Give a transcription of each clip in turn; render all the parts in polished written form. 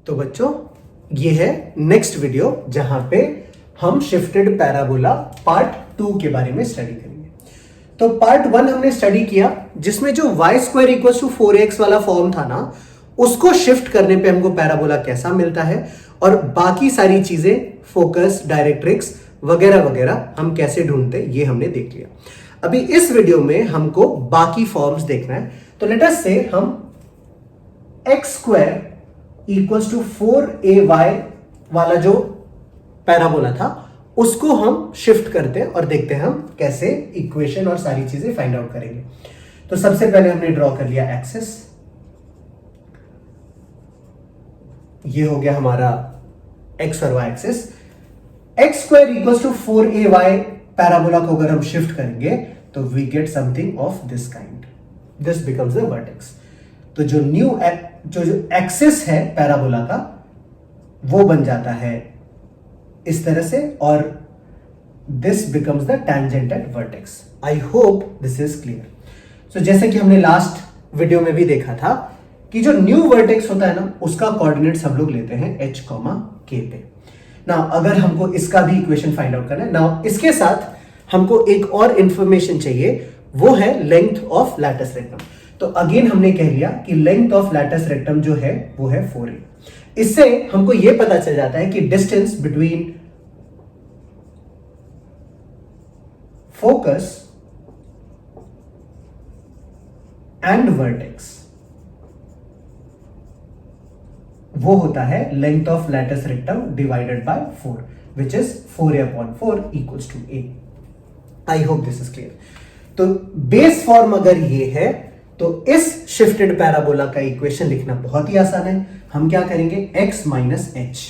तो बच्चों ये है नेक्स्ट वीडियो जहां पे हम शिफ्टेड पैराबोला पार्ट 2 के बारे में स्टडी करेंगे। तो पार्ट 1 हमने स्टडी किया जिसमें जो y² इक्वल टू 4x वाला फॉर्म था ना, उसको शिफ्ट करने पे हमको पैराबोला कैसा मिलता है और बाकी सारी चीजें फोकस, डायरेक्ट्रिक्स वगैरह वगैरह हम कैसे ढूंढते ये हमने देख लिया। अभी इस वीडियो में हमको बाकी फॉर्म्स देखना है। तो लेट अस से हम x² इक्वल्स टू 4ay वाला जो पैराबोला था उसको हम शिफ्ट करते हैं और देखते हैं हम कैसे इक्वेशन और सारी चीजें फाइंड आउट करेंगे। तो सबसे पहले हमने ड्रॉ कर लिया एक्सिस, ये हो गया हमारा x और y axis. x² equals to 4ay parabola को अगर हम शिफ्ट करेंगे तो we get something of this kind, this becomes the vertex. तो जो एक्सिस है पैराबोला का वो बन जाता है इस तरह से और this becomes the tangent at vertex. I hope this is clear. So जैसे कि हमने लास्ट वीडियो में भी देखा था कि जो न्यू वर्टेक्स होता है ना, उसका कोऑर्डिनेट्स हम लोग लेते हैं h, k पे। ना अगर हमको इसका भी इक्वेशन फाइंड आउट करना है ना, इसके साथ हमको एक और इंफॉर्मेशन चाहिए, वो है लेंथ ऑफ लैटिस रेक्टम। तो अगेन हमने कह लिया कि लेंथ ऑफ लैटिस रेक्टम जो है वो है 4a। इससे हमको यह पता चल जाता है कि distance between focus and vertex वो होता है length of latus rectum divided by 4 which is 4a/4 equals to a। I hope this is clear. तो बेस फॉर्म अगर ये है तो इस शिफ्टेड पैराबोला का इक्वेशन लिखना बहुत ही आसान है। हम क्या करेंगे, x minus h,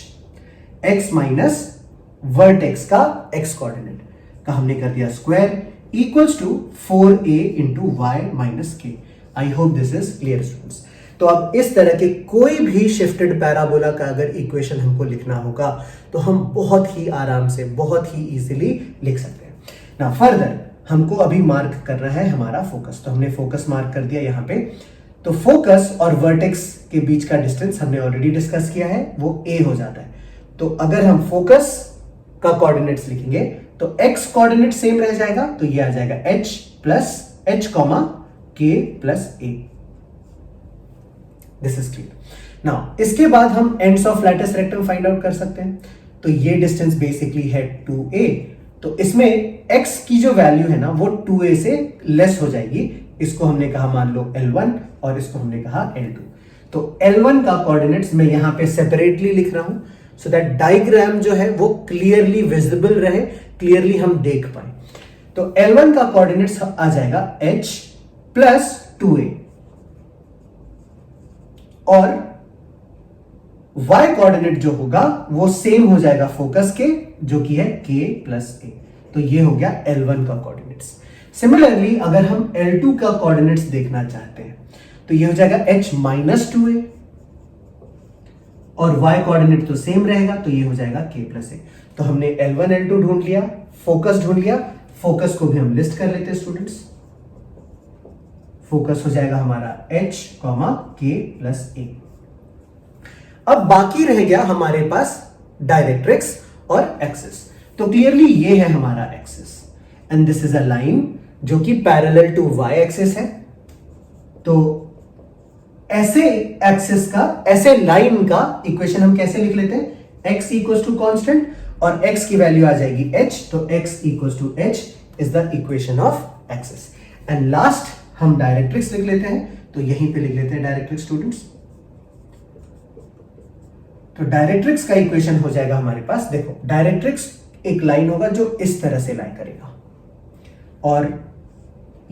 x minus vertex का x कोऑर्डिनेट का हमने कर दिया square equals to 4a into y minus k। I hope this is clear students. तो अब इस तरह के कोई भी शिफ्टेड पैराबोला का अगर इक्वेशन हमको लिखना होगा तो हम बहुत ही आराम से, बहुत ही इजीली लिख सकते हैं। ना फर्दर हमको अभी मार्क करना है हमारा फोकस। तो हमने फोकस मार्क कर दिया यहां पे। तो फोकस और वर्टेक्स के बीच का डिस्टेंस हमने ऑलरेडी डिस्कस किया है, वो a हो जाता है। तो अगर हम फोकस का कोऑर्डिनेट्स लिखेंगे तो x कोऑर्डिनेट सेम रह जाएगा, तो ये आ जाएगा h plus h k plus a। This is clear. Now इसके बाद हम ends of latus rectum find out कर सकते हैं। तो ये डिस्टेंस बेसिकली है 2a। तो इसमें x की जो वैल्यू है ना वो 2a से लेस हो जाएगी। इसको हमने कहा मान लो L1 और इसको हमने कहा L2। तो L1 का कोऑर्डिनेट्स मैं यहां पे सेपरेटली लिख रहा हूं सो दैट डायग्राम जो है वो क्लियरली विजिबल रहे, क्लियरली हम देख पाए। तो L1 का कोऑर्डिनेट्स आ जाएगा h प्लस 2a और y कोऑर्डिनेट जो होगा वो सेम हो जाएगा फोकस के, जो कि है k प्लस a। तो ये हो गया L1 का कोऑर्डिनेट्स। सिमिलरली अगर हम L2 का कोऑर्डिनेट्स देखना चाहते हैं तो ये हो जाएगा h माइनस 2a और y कोऑर्डिनेट तो सेम रहेगा, तो ये हो जाएगा k प्लस a। तो हमने L1 L2 ढूंढ लिया, फोकस ढूंढ लिया। फोकस को भी हम लिस्ट कर लेते हैं स्टूडेंट्स। फोकस हो जाएगा हमारा h, k प्लस a। अब बाकी रह गया हमारे पास डायरेक्ट्रिक्स और एक्सिस। तो क्लियरली ये है हमारा axis and this is a line जो कि पैरेलल टू y एक्सिस है। तो ऐसे एक्सिस का, ऐसे लाइन का इक्वेशन हम कैसे लिख लेते हैं, x इक्वल्स टू कांस्टेंट और x की वैल्यू आ जाएगी h। तो x equals to h is the equation of axis. And last हम डायरेक्ट्रिक्स लिख लेते हैं। तो यहीं पे लिख लेते हैं डायरेक्ट्रिक्स स्टूडेंट्स। तो डायरेक्ट्रिक्स का इक्वेशन हो जाएगा हमारे पास, देखो डायरेक्ट्रिक्स एक लाइन होगा जो इस तरह से लाई करेगा और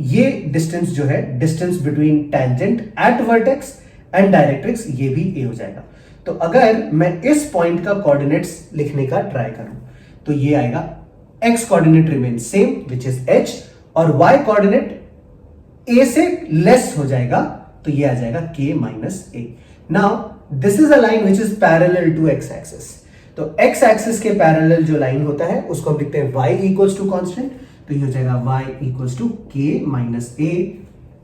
ये डिस्टेंस जो है, distance between tangent at vertex and directrix, ये भी a हो जाएगा। तो अगर मैं इस पॉइंट का कोऑर्डिनेट्स लिखने का ट्राई करूं तो ये आएगा x coordinate remain same which is h और y कोऑर्डिनेट a से लेस हो जाएगा, तो ये आ जाएगा k minus a। Now this is a line which is parallel to x axis. तो x एक्सिस के पैरेलल जो लाइन होता है उसको हम लिखते हैं y इक्वल्स टू कांस्टेंट। तो ये हो जाएगा y equals to k minus a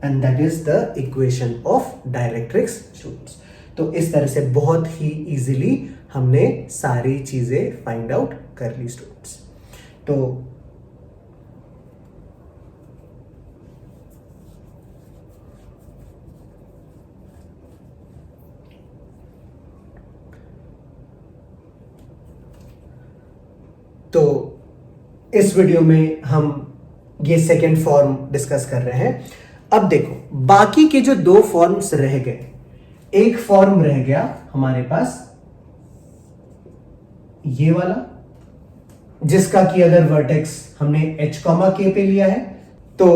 and that is the equation of directrix students. तो इस तरह से बहुत ही इजीली हमने सारी चीजें फाइंड आउट कर ली स्टूडेंट्स। तो इस वीडियो में हम ये सेकेंड फॉर्म डिस्कस कर रहे हैं। अब देखो बाकी के जो दो फॉर्म्स रह गए, एक फॉर्म रह गया हमारे पास ये वाला, जिसका कि अगर वर्टेक्स हमने h, k पे लिया है तो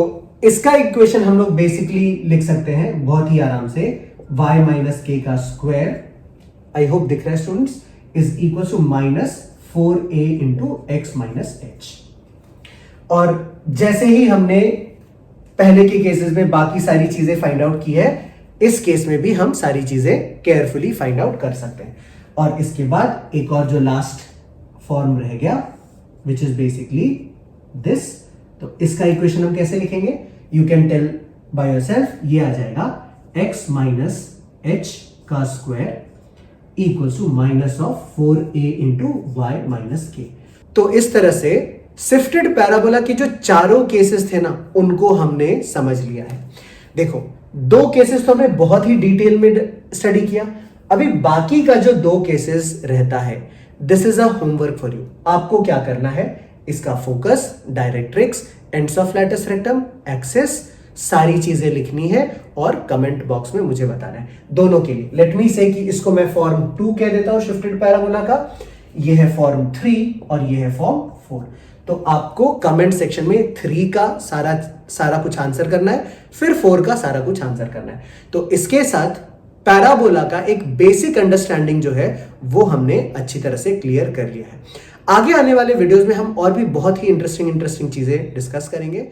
इसका इक्वेशन हम लोग बेसिकली लिख सकते हैं बहुत ही आराम से, y माइनस के का स्क्वायर, आई होप दिख रहा है students, is equal to -4a into x minus h। और जैसे ही हमने पहले के केसेस में बाकी सारी चीजें फाइंड आउट की है, इस केस में भी हम सारी चीजें केयरफुली फाइंड आउट कर सकते हैं। और इसके बाद एक और जो लास्ट फॉर्म रह गया विच इज बेसिकली दिस, तो इसका इक्वेशन हम कैसे लिखेंगे, you can tell by yourself, ये आ जाएगा x माइनस h का square equals to -4a into y minus k। तो इस तरह से शिफ्टेड पैराबोला के जो चारों केसेस थे ना, उनको हमने समझ लिया है। देखो दो केसेस तो हमने बहुत ही डिटेल में स्टडी किया, अभी बाकी का जो दो केसेस रहता है, this is a homework for you. आपको क्या करना है, इसका focus, directrix, ends of latus rectum, axis, सारी चीजें लिखनी है और कमेंट बॉक्स में मुझे बताना है दोनों के लिए। लेट मी से कि इसको मैं फॉर्म 2 कह देता हूं शिफ्टेड पैराबोला का, ये है फॉर्म 3 और ये है फॉर्म 4। तो आपको कमेंट सेक्शन में 3 का सारा कुछ आंसर करना है, फिर 4 का सारा कुछ आंसर करना है। तो इसके साथ पैराबोला का एक बेसिक अंडरस्टैंडिंग जो है वो हमने अच्छी तरह से क्लियर कर लिया है। आगे आने वाले वीडियोस में हम और भी बहुत ही इंटरेस्टिंग चीजें डिस्कस करेंगे।